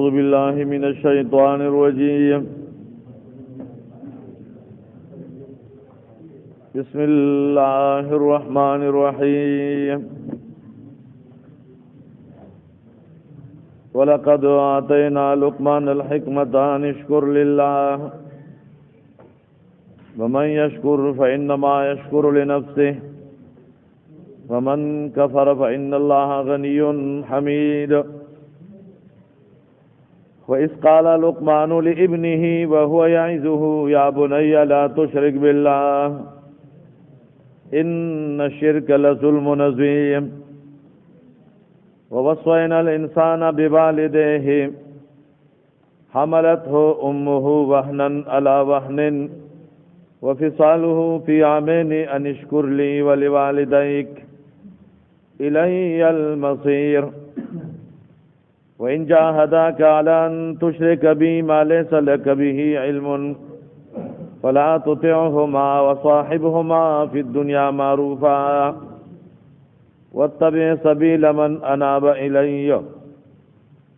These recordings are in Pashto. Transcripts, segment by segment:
أعوذ بالله من الشيطان الرجيم بسم الله الرحمن الرحيم ولقد آتينا لقمان الحكمة أن اشكر لله ومن يشكر فإنما يشكر لنفسه ومن كفر فإن الله غني حميد وإذ قال لقمان لابنه وهو يعظه يا بني لا تشرك بالله إن الشرك لظلم عظيم ووصينا الإنسان بوالديه حملته أمه وهنا على وهن وفصاله في عامين أن اشكر لي ولوالديك إلي المصير وإن جاهداك على أن تشرك بي ما ليس لك به علم فلا تطعهما وصاحبهما في الدنيا معروفا واتبع سبيل من أناب إلي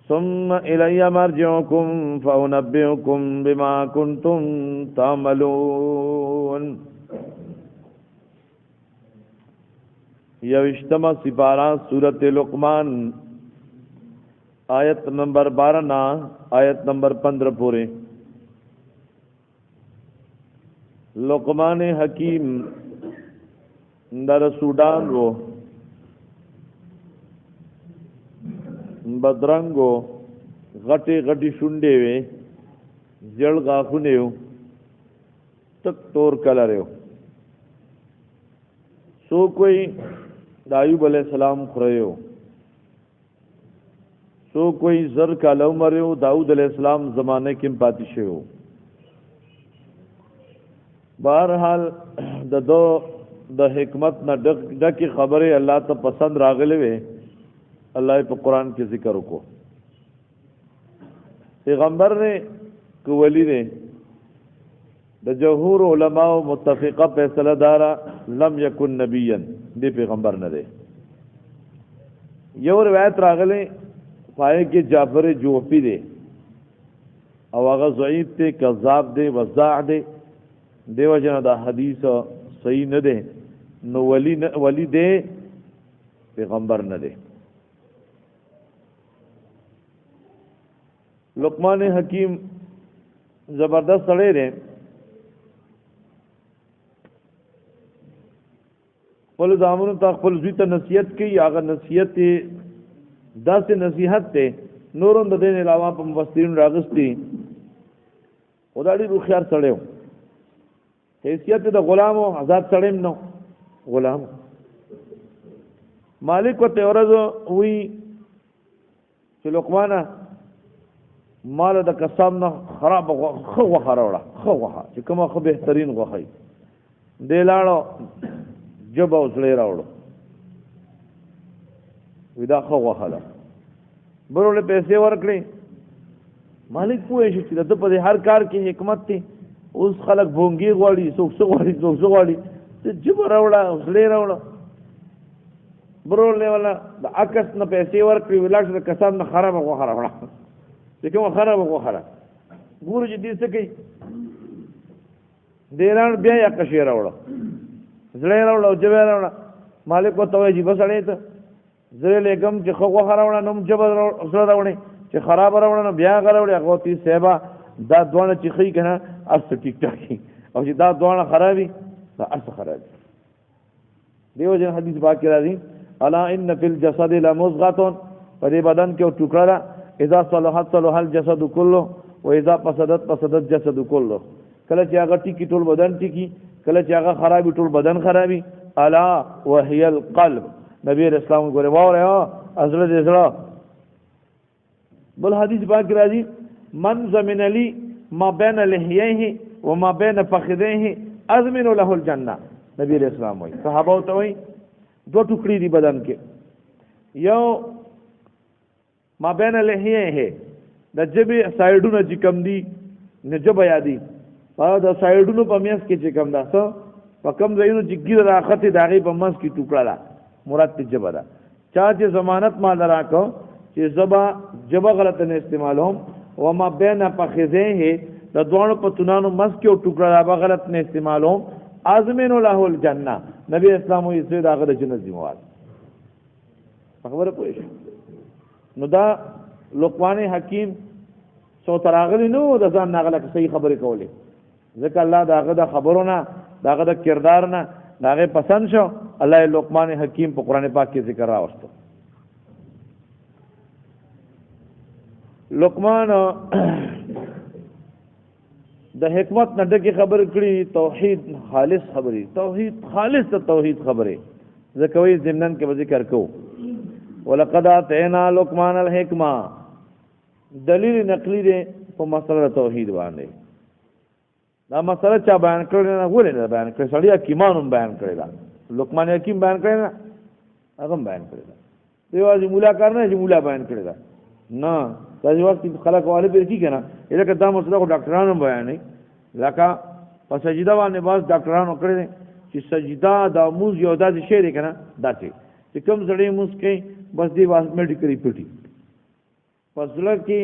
ثم إلي مرجعكم فأنبئكم بما كنتم تعملون. یوشتم سپارہ سورۃ لقمان آیت نمبر 12 آیت نمبر 15 پورے. لقمان حکیم در سوڈان وہ بدرنګو غټي غټي شونډې وې جړ غاخونه یو تک تور کلر یو سو کوئی ایوب علیہ السلام خریو سو کوئی زر کال عمر یو داؤد علیہ السلام زمانے کې پاتې شو. بہرحال د حکمت نه ډکه خبره الله ته پسند راغلې وې. الله په قران کې ذکر وکړو. پیغمبر نے کو ولی نے د جمهور علماء متفقه فیصله دارا لم یکن نبیا دی پیغمبر نه دی. یو روایت راغله پای کې جعفر جوفی دی او هغه ضعیف ته کذاب دی وضاع دی دیو جنا دا حدیث صحیح نه دی. نو ولی دی پیغمبر نه دی. لقمان حکیم زبردست سړی دی. خپل زامنو ته خپل زوی ته نصیحت کوي. هغه نصیحت داسې نصیحت دی نورم د دین علاوه په مفسرین راغستی او دا ډېر هوښیار سړی و. حیثیت د غلام او آزاد سړی نو غلام مالک ورته ورځ وی چې لقمانه مال د قسم نه خراب خو وخراوړه خو وخه چې کومه خو بهترین غوخی دی لاړو جب اوسړې راوړو ودا خو وخاله برول پیسې ورکړي. مالک پوه شي چې د په هر کار کې حکمت دی. اوس خلک بونګي غواړي څوک غواړي چې جب راوړه اوسړې راوړه برول نه ولا د عکس نه پیسې ورکړي ولاړ د قسم نه خراب غوخه راوړه چې کومه خراب غوخه ګورو چې دې څه کوي دیران بیا یا کشي راوړه زړه راوړه او جبه راوړه. مالک وته وایي بس اړې ته زړه لګم چې خو راوړه نو جبه راوړه چې خراب راوړه نو بیا راوړه هغه تی سیبا دا دوانه چې خې کنه اس ټیک ټاکي او چې دا دوانه خرابي دا اس خرابي. دیو جن حدیث پاک کې راځي الا ان فی الجسد لمضغه په دې بدن کې ټوکړه ده اذا صلحت صلح الجسد كله واذا فسدت فسد الجسد كله. کله چې هغه ټیکی ټول بدن ټیکی کله چې هغه خرابي ټول بدن خرابي. الا وهي القلب. نبی رسول الله ګوره واره ازله دې زړه. بل حدیث پاک راځي من زمن لي ما بين لحييه وما بين فخذيه ازمن له الجنه. نبی رسول الله وایي صحابه ته وایي دو ټوکړي دي بدن کې. یو ما بین لحیه د جبه سایډونو چې کم دي نه جبه یادي په د سایډونو په میاس کې چې کم ده څو په کم ځایونو چې ګیر راخته داغه په منځ کې ټوکړه ده مراد ته جبه ده. چا چې ضمانت مال راکو چې جبه غلط نه استعمالوم وما بین فخذیه د دوانو پتونانو مس کې او ټوکړه به غلط نه استعمالوم ازمن له الجنه نبی اسلام وی سید هغه د جنت ذمہوار خبره پوه نو دا لقمان حکیم سو تراغلی نو د ځان ناغله صحیح خبرې کولې ځکه الله داغه د خبرونه داغه د کردار نه داغه پسند شو الله لقمان حکیم په قران پاک کې ذکر راوستو لقمان د حکمت نه ډکه خبر کړي توحید خالص خبري توحید خالص توحید خبره ځکه وی ضمنن کې ذکر کو ولقد اتینا لقمان الحکمه دلیل نقلی دی په مسله توحید باندې دا مسله چا بیان کړل نه ولې نه بیان کړل سړی حکیمانو بیان کړل لقمان حکیم بیان کړل نه هغه بیان کړل دیواځي مولا کارنه چې مولا بیان کړل نه دا وخت خلک والے به کی کنه اله کدا مسله کو ډاکټرانو بیان نه لکه په سجده باندې باز ډاکټرانو کړل چې سجده د موز یو داسې شی دی کنه داسې چې کوم سړی موز کوي بس دی واس میډیکلی پټي فصله کې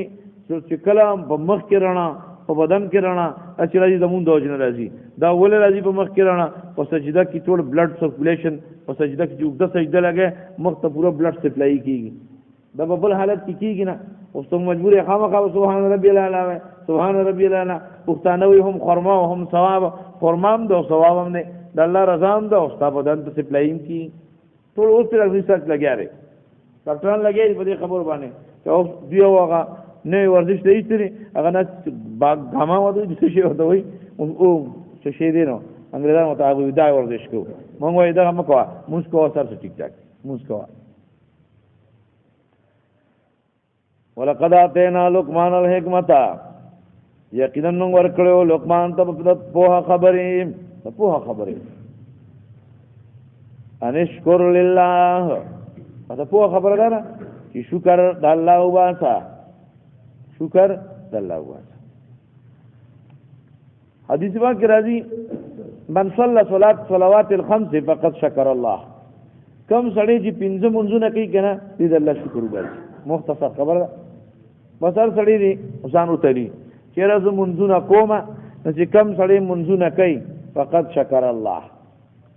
چې کلام په مخ کې رانا په بدن کې رانا چې راځي زمون دوجنه راځي دا ولې راځي په مخ کې رانا په سجده کې ټول بلډ سرکولیشن په سجده کې چې د سجده لګي مخ ته پورا بلډ سپلای کیږي دا په بل حالت کې کیږي نه اوس ته مجبور یې خامخا سبحان ربي الاعلى سبحان ربي الاعلى پښتانوي هم خرما او هم ثواب خرمام دو ثواب هم نه د الله رضا هم د اوستا بدن ته سپلایم کی ټول اوس پر ریسرچ لګیاره ډاکټران لګي په دې خبر باندې چې اوس دی هغه نه ورزش دی چې هغه نه غاما ودی چې شي وته وي او څه شي دی نو انګریزان مطابق دا ورزش کو مونږ وای دا هم کوه موږ کوه سره ټیک ټاک موږ کوه ولقد اتینا لقمان الحکمتا یقینا موږ ورکړو لقمان ته په خبرې انشکر لله دا په خبره ده چې شکر د الله واسه شکر د الله واسه حدیث باندې راځي من صلى صلوات الخمس فقد شكر الله کم سړی چې پنځه منځونه کوي کنه دې الله شکر وباسي مختصر خبره بس هر سړی دی ځان وتلی چې راز منځونه کومه چې کم سړی منځونه کوي فقد شكر الله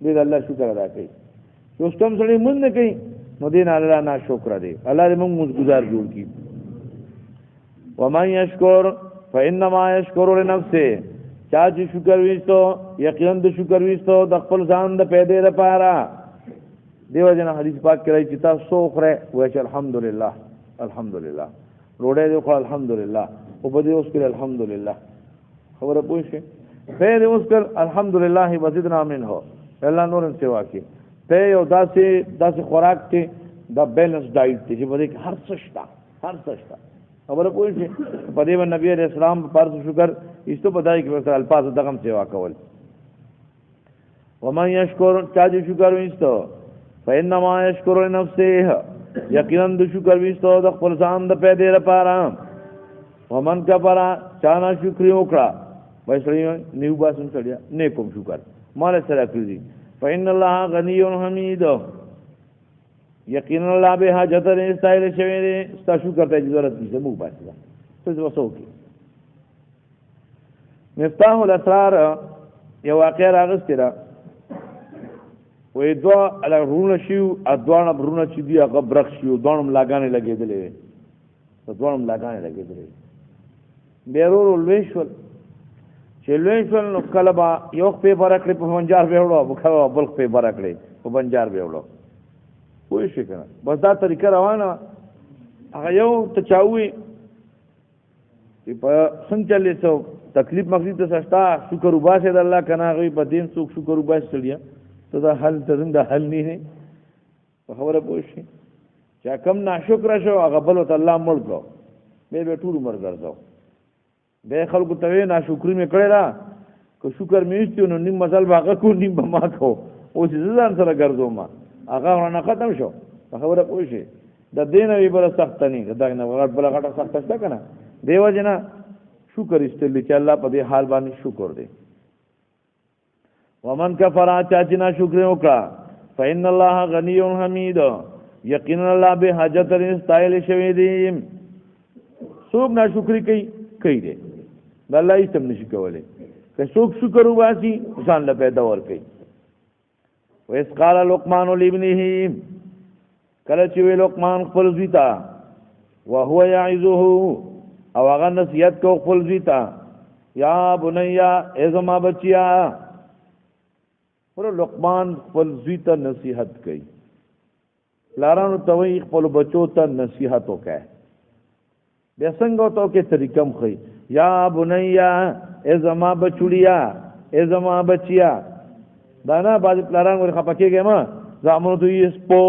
دې الله شکر ادا کوي یو کم سړی مونږ نه کوي نو دین الله نه شکر دی الله دې موږ گزار جوړ کی ومن یشکر فانما یشکر لنفسه چا چې شکر وستو یقینا د شکر وستو د خپل ځان د پیدا لپاره دیو جن حدیث پاک کې راځي چې تاسو خره وای چې الحمدلله الحمدلله روړې دی خو الحمدلله او په دې اوس کې الحمدلله خبره پوه شئ په دې اوس کې الحمدلله وزدنا منه الله نور سیوا کی ته یو داسې خوراک کې دا بیلنس ډایټ دی چې په دې کې هر څه شته خبره پوه شئ په دې باندې نبی عليه السلام پر شکر ایستو پدای کې ورته الفاظ دغم سیوا کول ومن یشکر چا چې شکر وستو فإنما یشکر لنفسه یقینا د شکر وستو د خپل ځان د پیدا لپاره ومن کفر چا نه شکر وکړه وایسړی نیو باسم سړیا نیکوم شکر مال سره کړی فإن الله غنی حمید یقینا الله به حاجت نه استایل شوی دی ستا شکر ته ضرورت نشته مو باسي څه وسو کې مفتاح الاسرار یو واقع راغستی را وې دوا علا رونه شیو ادوانه برونه چې دی هغه برخ شیو دوانم لاګانې لګېدلې دوانم لاګانې لګېدلې بیرور لویشول چې لویشول نو کلبا یو په برکړې په منجار به وړو بخوا بلخ په برکړې په منجار به وړو وې شي کنه بس دا طریقه روانه هغه یو ته چاوي چې په څنګه چلې څو تکلیف مخدي ته سستا شکر وباسه د الله کنه غوي په دین څوک شکر وباسه چلیا ته دا حل ته دا حل نه خبره پوښي چې کم ناشکر شو هغه بل ته الله مړ کو به ټول عمر ګرځاو به خلکو ته ناشکری مې کړی را کو شکر مې ایستو نو نیم مزل باغ کو نیم به ما کو او چې ځان سره ګرځو ما هغه نه ختم شو خبره پوښي د دین وی بل سخت نه دا نه ورټ بل غټه سخت څه کنه دیو جنا شکر استلی چې الله په دې حال باندې شکر دی ومن کفر چا چې نا شکر وکړه فإن الله غنی حمید یقینا الله به حاجت لري استایل شوی دی څوک ناشکری کوي دی د الله هیڅ هم نشي کولی که څوک شکر وباسي ځان له پیدا ورکوي ویس قال لقمان لابنه کله چې وی لقمان خپل زوی ته وهو يعظه او هغه نصیحت کو خپل زوی ته یا بنیا ای زما بچیا پر لقمان خپل زوی ته نصیحت کوي لارانو ته وی خپل بچو ته نصیحت وکړي بیا څنګه تو کې طریقم خي یا بنیا ای زما بچولیا ای زما بچیا دا نه باز پلاران ور خپکیږي ما زامنو دوی سپو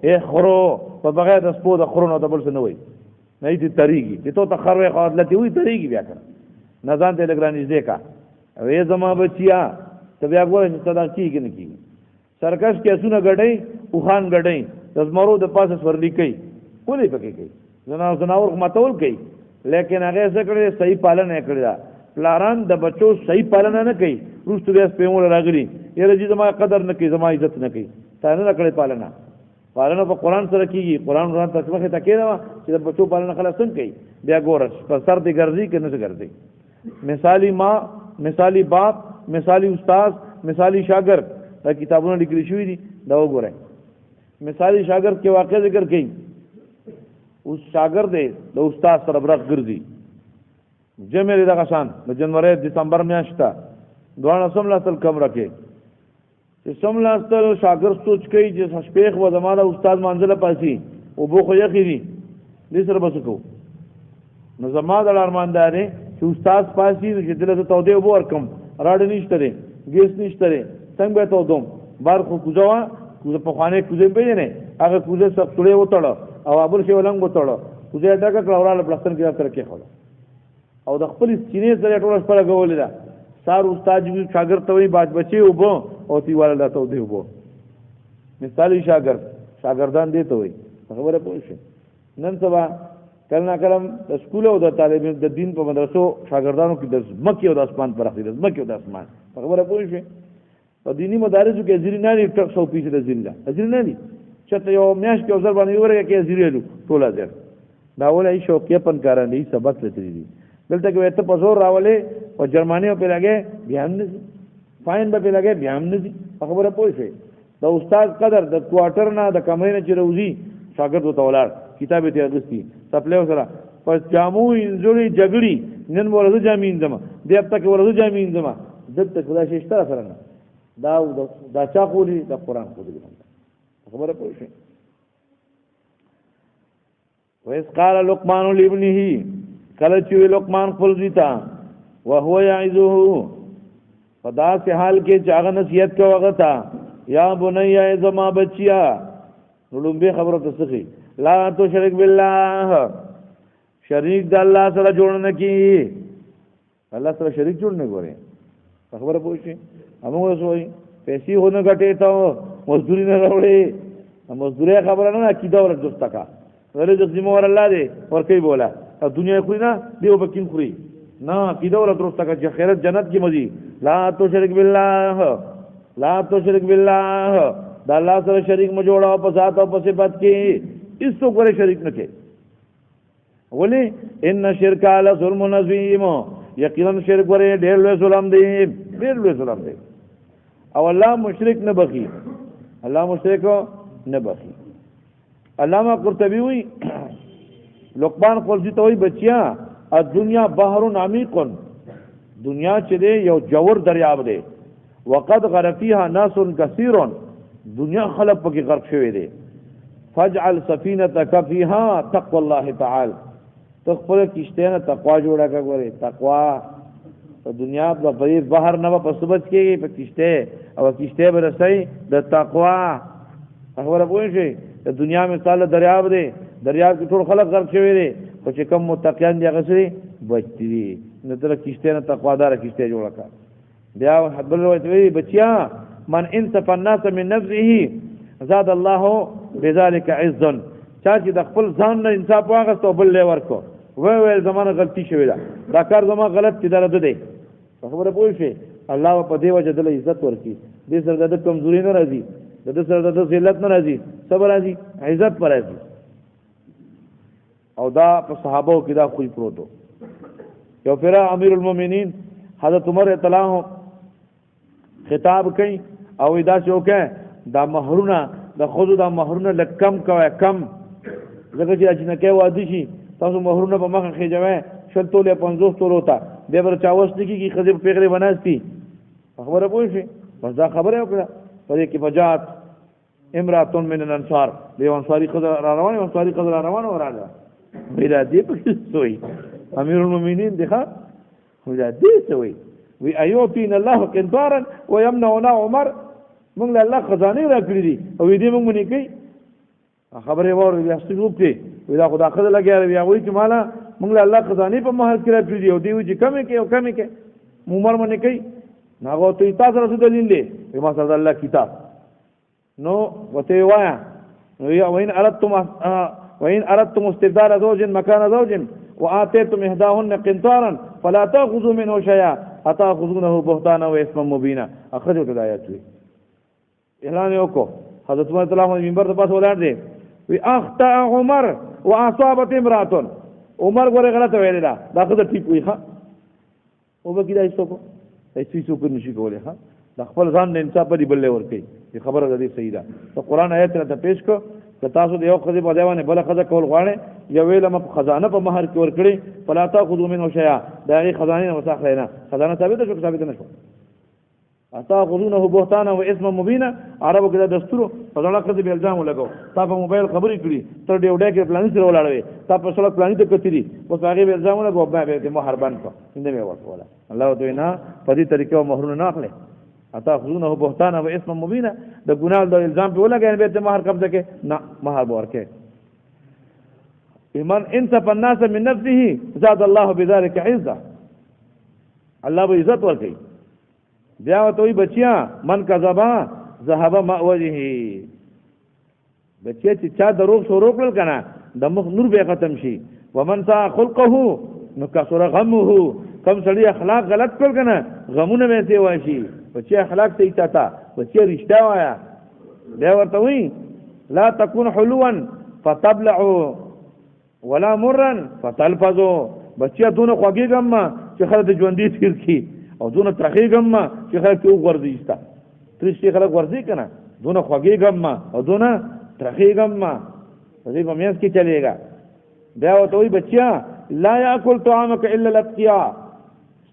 ای خرو په بغیر د سپو د خرونو د بل څه نه وي نه دي طریقي چې تو ته خروي خاطلتي وي طریقي بیا کړه نه ځان ته لګرانې دې کا او ای زما بچیا ته بیا ګورې چې صدا کیږي نه کیږي سرکش کې اسونه غړې او خان غړې د زمرو د پاسه سورلی کوي کولی پکې کوي زناور ماتول کوي لیکن هغه څه کړی صحیح پالنه کړی پلاران د بچو صحیح پالنه نه کوي روستو بیا سپېمول راغلي یره چې زما قدر نه کوي زما عزت نه کوي تا نه کړی پالنه په قران سره کیږي قران قران تسمه ته کېدا چې د بچو پالنه خلاص څنګه کوي بیا ګورش پر سر دې ګرځي کې نه ګرځي مثالی ماں مثالی باپ مثالی استاد مثالی شاګرد دا کتابونه لیکل شوی دي دا وګورئ مثالی شاګرد کې واقع ذکر کړي اوس شاګرد د استاد سره برخ ګرځي جمع لري دغه شان د جنوري دسمبر میاشت دوه سم لاسل کم راکې چې سم لاسل شاګرد سوچ کوي چې شپېخ و زماده استاد منځله پاسي او بو خو یې خېری دې سره بس کو نو زماده ارماندارې چې استاد پاسي چې دلته توده وبو ورکم راډ نشته دی ګیس نشته دی څنګه ته دوم بار خو کوزوا کوزه په خانه کوزه به نه هغه کوزه سب ټوله وټړ او ابل شي ولنګ وټړ کوزه ډکه کړه پلستر کې تر کې خول او د خپل سینې سره ټوله سره غولې دا سار استاد وی شاګرد ته وی باج بچي وبو او تی والا ته دی وبو مثالی شاګردان دی ته وی خبره پوښ نن سبا کله کلم د سکول او د طالبین د دین په مدرسو شاګردانو کې د مکه او د اسمان پر اخیری د مکه او د اسمان خبره پوښ په دینی مدارسو کې ازری نه لري 100% ازری نه ازری نه دي چې یو میاش کې اوسر باندې ورګه کې ازری له ټول ازر دا ولې شوقې پن کارانې سبق لته دي دلته کې ته په زور راولې او جرماني په لګې بیا هم نه فاین به لګې بیا هم نه خبره پوښ د استاد قدر د کوارټر نه د کمرې نه چې روزي شاګرد ته ولار کتابه ته اغستی سپلې سره پس جامو انځوري جګړي نن ورته جامین زما دې هفته کې ورته جامین زما دته خدای شته سره نه دا چا خولي د قران خولي خبره پوښي ویس قال لقمان لابنه کله چې لقمان خپل زیتا وهو يعظه فدا سے حال کې چاغه نصیحت کو وغتا یا بنیا زما بچیا لومبه خبره تسخي لا تو شرک بالله شریک د الله سره جوړ نه کی الله سره شریک جوړ نه غوري خبره پوښي هغه وسوي پیسې هونه غټې ته مزدوري نه راوړي مزدوري خبره نه کیدا ور دوستا کا ولې د ذمہ ور الله دې ور کوي بولا دنیا خو نه دیو بکین خوري نه کیدا ور دوستا کا چې خیرت جنت کې مزي لا تو شرک بالله لا تو شرک بالله دا الله سره شریک م جوړاو په ذات او په صفات کې اس تو کوئی شریک نه کې ولی ان شرک علی ظلم عظیم یقینا شرک ورې ډېر لوی ظلم دی ډېر لوی ظلم دی او الله مشرک نه بخي الله مشرک نه بخي علامہ قرطبی وی لقمان قلزی ته وی بچیا الدنیا بحر عمیق دنیا چې دی یو جوور دریاب دی وقد غرق فيها ناس كثير دنیا خلق پکې غرق شوی دی فاجعل سفينتك فيها تقوى الله تعالى تخپل کشته نه تقوا جوړه کوي تقوا په دنیا په بحر نه په سبت کې په کشته او کشته به رسي د تقوا خبره پوښي د دنیا مثال دریاب دی دریاب کې ټول خلق غرق شوی دی خو چې کوم متقین دي هغه سره بچی دي نو تر کشته نه تقوا دار کشته جوړه کا بیا حبل وی بچیا من انصف الناس من نفسه زاد الله بذلك عزا چا چې د خپل ځان نه انصاف واغستو بل له ورکو وای زمانه غلطی شوی دا کار زما غلط چې درته دی خبره پوه شي الله په دې وجه د عزت ورکی دې سره د کمزوري نه راځي د سره د ذلت نه راځي صبر راځي عزت پر راځي او دا په صحابه کې دا خوې پروتو یو پیرا امیر المؤمنین حضرت عمر اطلاع خطاب کوي او دا چوکه دا مہرونه د خود دا مہرونه لکم کوي کم زګه چې اجنه کې وادي شي تاسو مہرونه په مخه خېجوي شلتولې 50 تول ہوتا به بر چاوس دي کی خزه پیغره بناستی خبره پوه شي بس دا خبره وکړه پرې کې فجات امراتون من الانصار دی انصاری خزه را روان انصاری خزه را روان وراله میرا دې په سوی امیر المؤمنین دغه ولا دې سوی وی ایوتین الله قنطارا ويمنعنا عمر موږ له الله خزانه را کړی دي او دې موږ نه کوي خبره وره بیا ستوب ته وی دا خدا خزه لګیا بیا وی چې مالا موږ له الله خزانه په محل کې را کړی دي او دې وی چې کمه کې او کمه کې عمر باندې کوي ناغو ته تاسو رسول دلیل دی ما سره الله کتاب نو وته وایا وإن أردتم استبدال زوج مكان زوج وآتيتم إحداهن قنطارا فلا تأخذوا منه شيئا أتأخذونه بهتانا وإثما مبينا أخرجوا الآيات إعلان يوكو حضرت عمر رضي الله عنه منبر ته پاس ولار دي وي أخطأ عمر وأصابت امرأة عمر غره غلط ویل دا خدای ټیک وي ها او به کیدای څوک ایسو کو نشي کوله ها د خپل ځان نه انصاف په دی بلې ور کوي چې خبره د دې صحیح ده ته قران آیت ته پیش کو که تاسو د یو خدای په دیوانه بل خدای کول غواړي یو ویل م خزانه په مہر کې ور کړی فلا تاخذوا منه شيئا دا غي خزانه نه مساخ نه خزانه ثابت شو ثابت نه شو اتاخذونه بهتانا واسم مبینا عربو کې دا دستور په ځړه کې به الزام لګاو تا په موبایل خبرې کړې تر ډیو ډې کې پلان سره ولاړوي تا په سره پلان ته کتلی اوس هغه به الزام لګاو به مہر باندې کو انده مې ورته الله دوی نه په دې طریقو مہرونه نه اخلي اتاخذونه بهتانا واسم مبینا د ګناه د الزام په ولګین به مہر قبضه کې نه مہر ورکه ایمان انصف الناس من نفسه زاد الله بذلك عزه الله به عزت ورکړي بیا وتوي بچیا من کذبا ذهب ما وجهه بچیا چې چا دروغ شروع کړل کنه د مخ نور به ختم شي ومن سا خلقه نو کثر غمه کم سړی اخلاق غلط کړل کنه غمونه به سي واشي بچیا اخلاق صحیح تا بچیا رښتیا وایا بیا ورته وي لا تكون حلوا فتبلعوا ولا مرا فتلفظوا بچیا دونه خوږی ګم چې خلک ژوندۍ تیر کی او دونه ترخی ګم چې خلک یو ورځي استا ترشي خلک ورځي کنه دونه خوږی ګم او دونه ترخی ګم دې په میاس کې چلےګا بیا وته وي بچیا لا یاکل طعامک الا الاتقیاء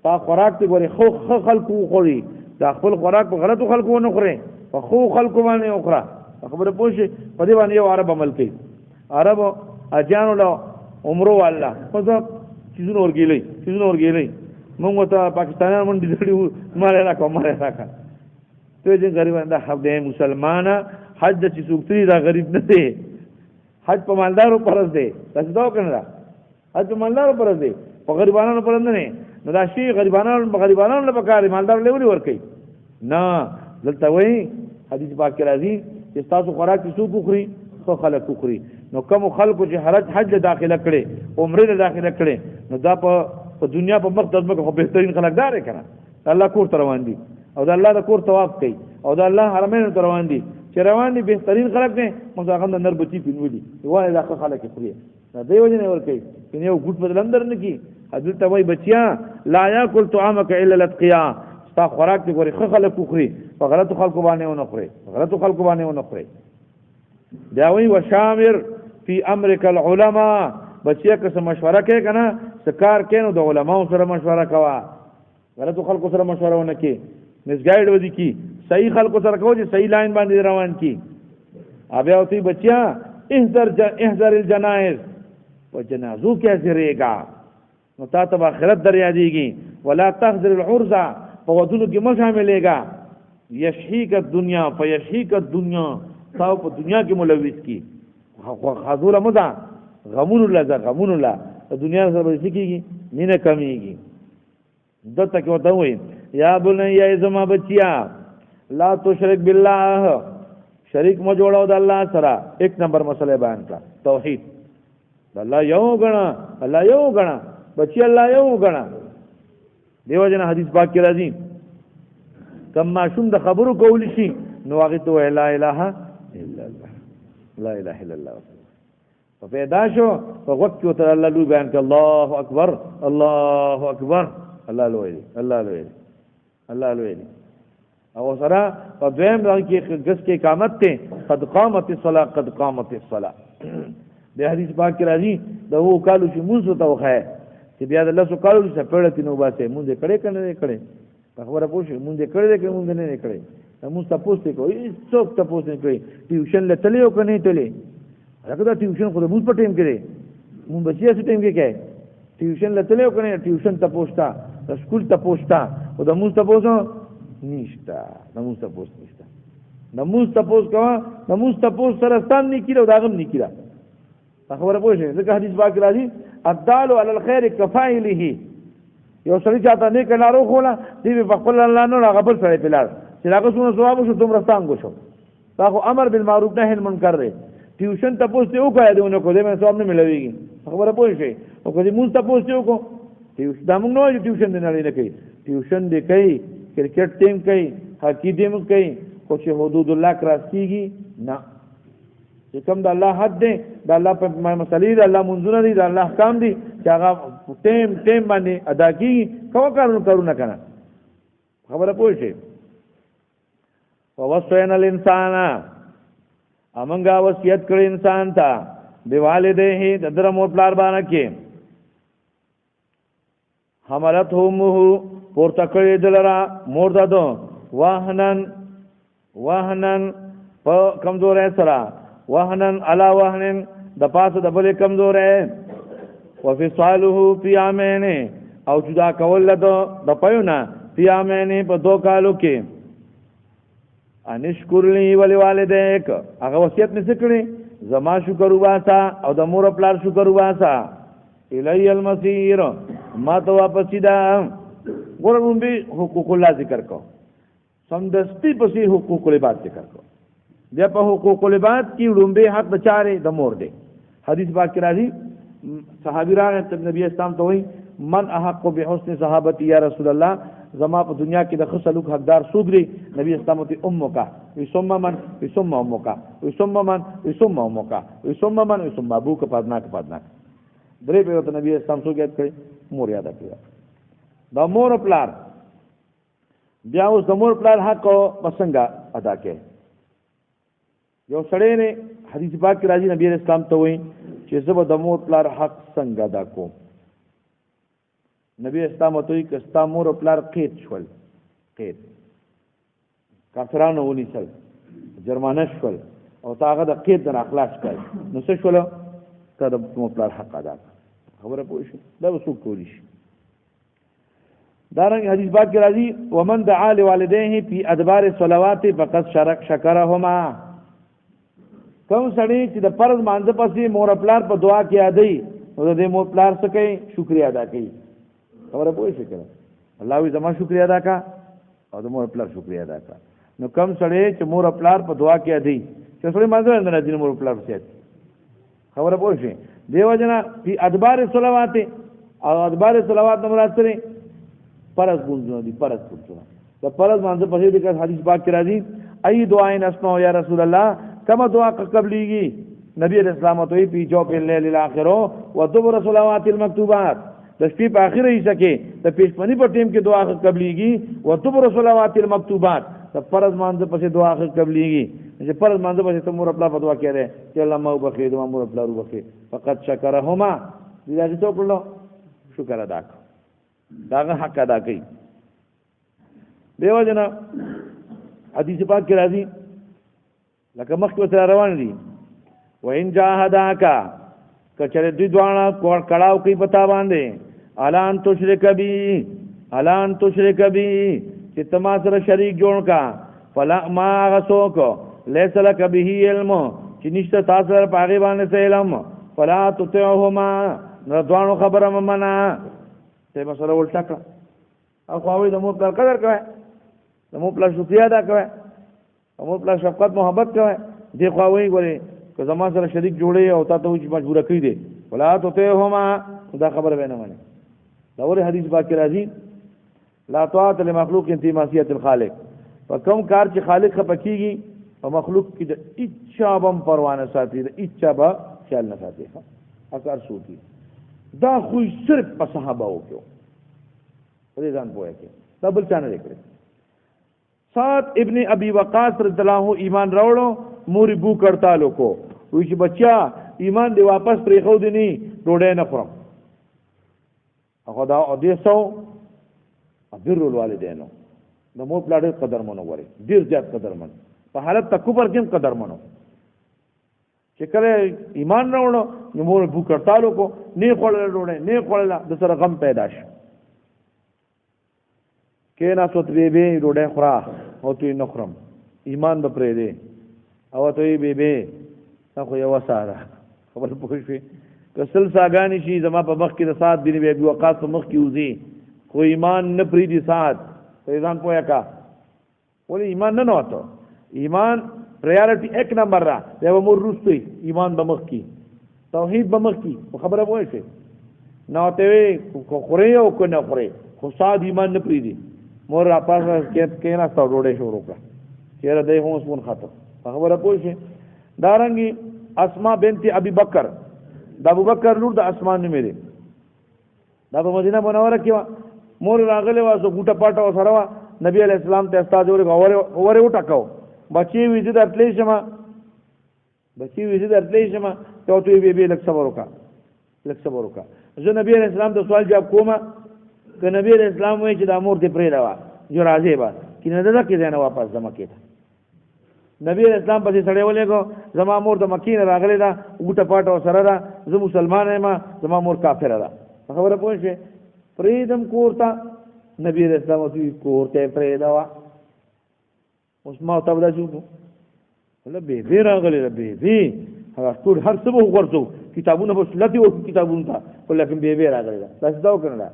تا خوراک ته ګوري خو خلکو خوري دا خپل خوراک په غلطو خلکو نه خوري په خو خلکو باندې اخرى خبره پوښي په دې باندې یو عرب عمل کوي عرب اجانو له عمره والله په څه چیزونه ورګیلې موږ ته پاکستانیان باندې دړي ماره راکو ته چې غریب انده حق دې مسلمانه حج چې سوکتري دا غریب نه دی حج په مالدارو پرز دی تاسو دا کنه حج په مالدارو پرز دی په غریبانو پرز نه نو دا شی غریبانو له پکاري مالدار له وري ور کوي نه دلته وایي حدیث پاک کې راځي چې تاسو خوراک څو کوخري خو خلک کوخري نو کوم خلکو چې حج داخله کړي عمره داخله کړي نو دا په دنیا په مقدس کې خو بهترین خلک دار کړه الله کور ته روان دي او دا الله د کور طواف کوي او دا الله حرمین ته روان دي چې روان دي بهترین خلک دي مزاغه د نربتی پینولي وای دا خلک خوري دا دی وجه نه ور کوي کینه یو ګټ بدل اندر نه کی حضرت وای بچیا لا یاکل طعامک الا الاتقیاء تا خوراک دي ګوري خلک خوري په غلطو خلکو باندې ونه خوري دا وای وشامر فی امرک العلماء بچیا که څه مشوره کوي کنه سکار کینو د علماو سره مشوره کوا غلطو خلکو سره مشوره ونه کی مسګایډ ودی کی صحیح خلکو سره کوی صحیح لاین باندې روان کی ابیا اوتی بچیا احذر الجنائز و جنازو کې حاضرېګا نو تا ته آخرت دریا دیږي ولا تحذر العرض په ودونو کې مو شاملېګا یشهیک الدنیا فیشهیک الدنیا تاو په دنیا کې ملوث کی حضور مدا غمون الله دنیا سره به کیږي مینه کمیږي دته کې وته وي یا بنیا زما بچیا لا تشرک بالله شریک مو جوړاو د الله سره ایک نمبر مسئله بیان کړه توحید الله یو غنا بچی الله یو غنا دیو جن حدیث پاک کې راځي کما شوم د خبرو کول شي نو هغه ته لا اله الا الله لا اله الا الله په پیدا شو په وخت کې ته الله لوی بیان ک الله اکبر الله اکبر الله لوی الله لوی الله لوی او سره په دویم رنګ کې غس کې اقامت ته قد قامت الصلاه قد قامت الصلاه د حدیث پاک کې راځي دا وو کالو چې مونږ ته وخه چې بیا د الله سو کالو چې پړه تینو باسه مونږ کړه کنه کړه خبره پوښ مونږ کړه کې مونږ نه کړه مونږ تاسو ته کوی څوک تاسو نه کوي ټیوشن لته لیو کنه ته لی هغه دا ټیوشن خو مونږ په ټیم کې مونږ بچی اسې ټیم کې کې ټیوشن لته لیو کنه ټیوشن تاسو ته سکول تاسو ته او د مونږ تاسو نشتا نموز تپوس نشتا نموز تپوس کوا نموز تپوس سرستان نہیں کیرا دا غم نہیں کیرا خبر پوښه ځکه حدیث پاک راځي الدال علی الخير كفاعله یو سړی چاته نه کلارو خولا دی په خپل الله نو هغه بل سړی پلار چې هغه څونه ثواب شو تم رستان کو شو دا خو امر بالمعروف نهی عن المنکر دی ټیوشن تپوس ته وکړه دونه کو دې مې ثواب نه ملويږي خبر پوښه او کله موږ تپوس ته وکړو ټیوشن دا موږ نو ټیوشن نه لري نه کوي ټیوشن دې کوي کرکٹ ټیم کوي هاکی ټیم کوي خو چې حدود الله کراس کیږي نه چې کوم د الله حد دی د الله په مسلې د الله منځونه دي د الله احکام دي چې هغه ټیم باندې ادا کیږي کوم کارونه نه کنه خبره پوه شئ ووصینا الانسان امنګه وصیت کړی انسان ته دیوالديه د در مور پلار باندې کې حملت همه پورته کړی دلرا مور دادو واهنن په کمزورې سره واهنن علا واهنن د پاسه د بلې کمزورې وفصاله فی عامین او جدا کول د پيونه فی عامین په 2 کالو کې انشکر لی ولی والدیک هغه وصیت نس کړی زما شکر واسا او د مور پلار شکر واسا الی المصیر ما ته واپس دا ګورم به حقوق الله ذکر کو سمدستی پسې حقوق العباد ذکر کو بیا په حقوق العباد کې لومبه حق د چاره د مور دی حدیث پاک کې راځي صحابي راغی نبی اسلام ته وایي من احق بحسن صحابتی یا رسول الله زما په دنیا کې د خصلوک حقدار سوګري نبی اسلام ته امک ثم من ثم امک ثم من ثم امک ثم من ثم ابوک پادناک درې په ته نبی اسلام سوګیت کړي مور یاد کړی دا مور پلار بیا اوس د مور پلار حق پسنګ ادا کړي یو سړی نه حدیث پاک کې راځي نبی اسلام ته وایي چې زه د مور پلار حق څنګه ادا کوم نبی اسلام ته وایي چې ستا مور پلار قید شول قید کافرانو ونیسل جرمانه شول او هغه د قید نه اخلاص کړ نو څه شول ته د مور پلار حق ادا خبره پوه شو دا وسو کولی شي دارنګ حدیث پاک کې راځي ومن دعا لوالديه في ادبار الصلوات فقد شکرهما کوم سړی چې د فرض مانځه پسې مور پلار په دعا کې یادای نو د مور پلار څخه کوي شکریا ادا کوي خبره پوه شئ کنه الله وی زما شکریا ادا کا او د مور پلار شکریا ادا کا نو کوم سړی چې مور پلار په دعا کې یادای چې سړی مانځه نه راځي مور پلار څخه خبره پوه شئ دیو جنا په ادبار الصلوات او ادبار الصلوات نو راځي فرض ګونځونه دي فرض ګونځونه د فرض مانځه په دې کې حدیث پاک کې راځي ای دعاین اسمو یا رسول الله کما دعا قبلیږي نبی علیہ السلام ته پی جو په لیل الاخرو و دبر صلوات المکتوبات د شپې په اخره یې سکے د پیشپنی په ټیم کې دعا قبلیږي و دبر صلوات المکتوبات د فرض مانځه په دعا قبلیږي چې فرض مانځه په تمور خپل په دعا کې راځي چې الله مو بخیر د مور خپل وبخیر فقط شکرهما دې څه کړلو شکر ادا کړ داغه حق ادا کوي دیو جنا حدیث پاک کې راځي لکه مخکې سره روان دي وان جاهداک کچره دوی دوانه کړهو کوي پتا باندې الان تشرک بی چې تما سره شریک جوړ کا فلا ما غسوک ليس لك به علم چې نشته تاسو سره پاغي باندې علم فلا تطيعهما دوانو خبره ممنا ته مسله ولټا کړه او خو د مور پلار قدر کوي د مور پلار شکریا ادا کوي د مور پلار شفقت محبت کوي دی خو وایي ګوري که زما سره شریک جوړي او تاسو چې مجبور کړی دي ولا تطيعهما دا خبره به نه مانی دا ور حدیث باندې راځي لا طاعت لمخلوق فی معصیت الخالق فکم کار چې خالق خپکیږي او مخلوق کی د اچا بم پروانه ساتي د اچا با خیال نه ساتي اکار سوتی دا خو صرف په صحابه وکړو دې ځان پوهه کې دا بل چانه لیکل سعد ابن ابي وقاص رضی الله عنه ایمان راوړو مور بو کرتا لوکو وی چې بچا ایمان دی واپس پرې خو دی نه ډوډۍ نه خورم هغه دا دې سو بر الوالدینو د مور پلاړ قدر مونږ وره ډیر زیات قدر مونږ په حالت تکبر کې قدر مونږ چې کله ایمان راوړو نو مور بو کرتا لوکو نه خورل ډوډۍ نه خورل د سره غم پیدا شي کینا سوت بیبي ډوډۍ خورا او تو نه خورم ایمان به پرې دی او ته بیبي خو یو ساره خبر پوه شي کسل ساګانی شي زما په مخ کې د سات بن ابي وقاص په مخ کې وزي خو ایمان نه پری دي سات ځان پوهه کا ولې ایمان نه نوته ایمان پریارټي 1 نمبر را یو مور روستي ایمان به مخ کې توحید به مخ کې خبره پوه شي نو ته خوري او کو نه خوري خو سات ایمان نه پری دي مور را پاسه کې نه ستو ډوډۍ شروع کړه چیرې دې هم سپون خاطر خبره پوه شي دارنګي اسماء بنت ابي بکر د ابو بکر لور د اسمان نه مېره دا په مدینه منوره کې مور راغله واسو ګوټه پاټه سره نبی علیہ السلام ته استاد اوره وټکاو بچي ویزه درتلې شمه ته تو به لک صبر وکا زه نبی علیہ السلام ته سوال جواب کومه ک نبی علیہ السلام وایي چې د امور دې پرې راوا جو راځي با کینه دا کې نه واپس زما کېته نبی اسلام پسې سړی ولېګو زما مور د مکې نه راغلی دا ګوټه پاټه سره ده زه مسلمان یم زما مور کافره ده خبره پوه شئ پریدم کورته نبی اسلام او کورته پریدا وا اوس ما ته ودا شو له به راغلی له به هغه ټول هر څه وو ورته کتابونه په لتی او کتابونه تا ولکه به راغلی دا تاسو دا وکړه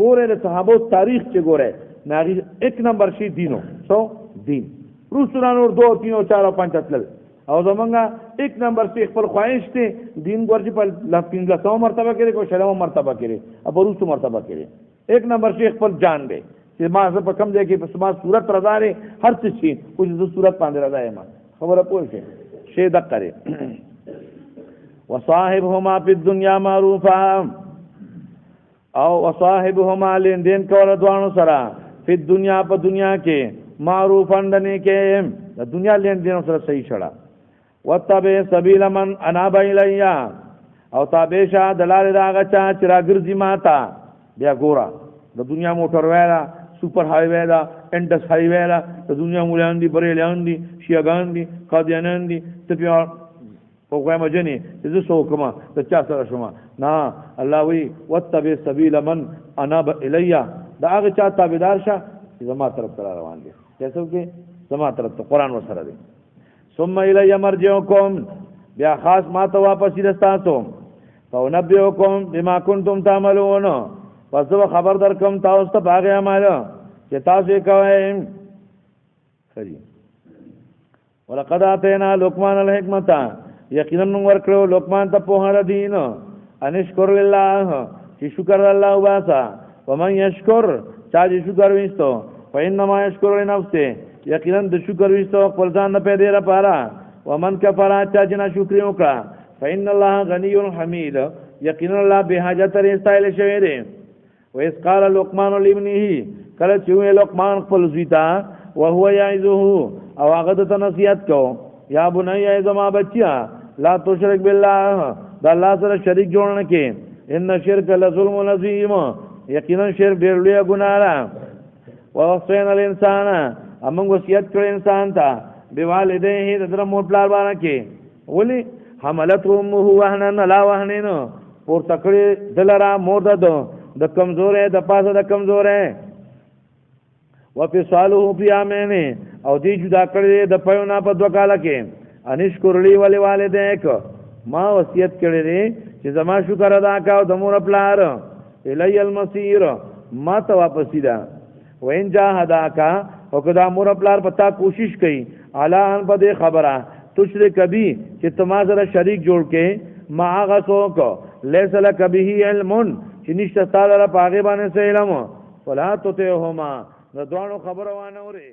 ګوره د صحابه تاریخ چې ګوره ناغي 1 نمبر شي دینو سو دین روسران اور 2 3 4 5 تل او زمونږه 1 نمبر سے خپل خواهش ته دین ګورځي په لفظ مرتبه کې کو شلمه مرتبه کې اب روسو مرتبه کې 1 نمبر سے خپل جان دے چې ما زه په کم ځای کې په سما صورت رضا لري هر څه شي خو د صورت باندې رضا یم خبره پوه شئ شی د کرے وصاحبهما فی الدنيا معروفا او وصاحبهما لیندین کول دوانو سره فی الدنيا په دنیا کې معروف اندنه کې د دنیا لیندین سره صحیح شړه وتابع سبیل من اناب الیا او تابع شه دلال راغه چا چې راګرځي ماتا بیا ګورا د دنیا موټر وایلا سپر های وی دا انډس های وی دا د دنیا مولیان دي بریلیان دي شیعاګان دي قادیانان دي ته بیا په کومه جنې چې سو کما ته چا سره شوما نه الله وی وتابع سبیل من اناب الیا دا هغه چا تابعدار شه چې زما طرف ته روان دي تاسو کې زما طرف ته قران وسره دي ثم الی مرجعکم بیا خاص ما ته واپس رساتو او نبئکم بما کنتم تعملون پس خبر در کوم تاسو ته باغ اعمال چې تاسو کوئ خری ولقد اتینا لقمان الحکمت یقینا ورکړو لقمان ته په هر دین انشکر لله چې شکر الله واسا ومن یشکر چا چې شکر وستو فینما یشکر لنفسه یقینا د شکر وستو خپل ځان نه پیدا را پاره ومن کفر چا چې نه شکر وکړه فإن الله غنی حمید یقینا الله به حاجت لري استایل شوی دی وإذ قال لقمان لابنه کله چې لقمان خپل زویتا وهو یعظه او هغه ته نصیحت کو یا بني ای بچیا لا تشرک بالله د الله سره شریک جوړ نه کې ان شرک لظلم عظیم یقینا شرک ډېر لوی ګناه ده ووصينا الانسان امون وصیت کړ انسان ته بوالديه د در مور پلار باندې کې ولی حملت امه وهنا لا وهنین پور تکړه دلرا مور د کمزورې د پاسه د کمزورې وفصاله فی امین او دی جدا کړی د پيونا په دوه کال کې انشکر لی ولي والدیک ما وصیت کړی دی چې زما شکر ادا کاو د مور پلار الی المصیر ما ته واپس دا وین جاهداکا او کدا مور پلار پتا کوشش کړي اعلی ان په خبره تشرک کبھی چې تما سره شریک جوړ کې ما هغه څوک لیس لک به علم چې نشته تعالی په هغه باندې علم ولا تطعهما د دوانو خبره وانه اوري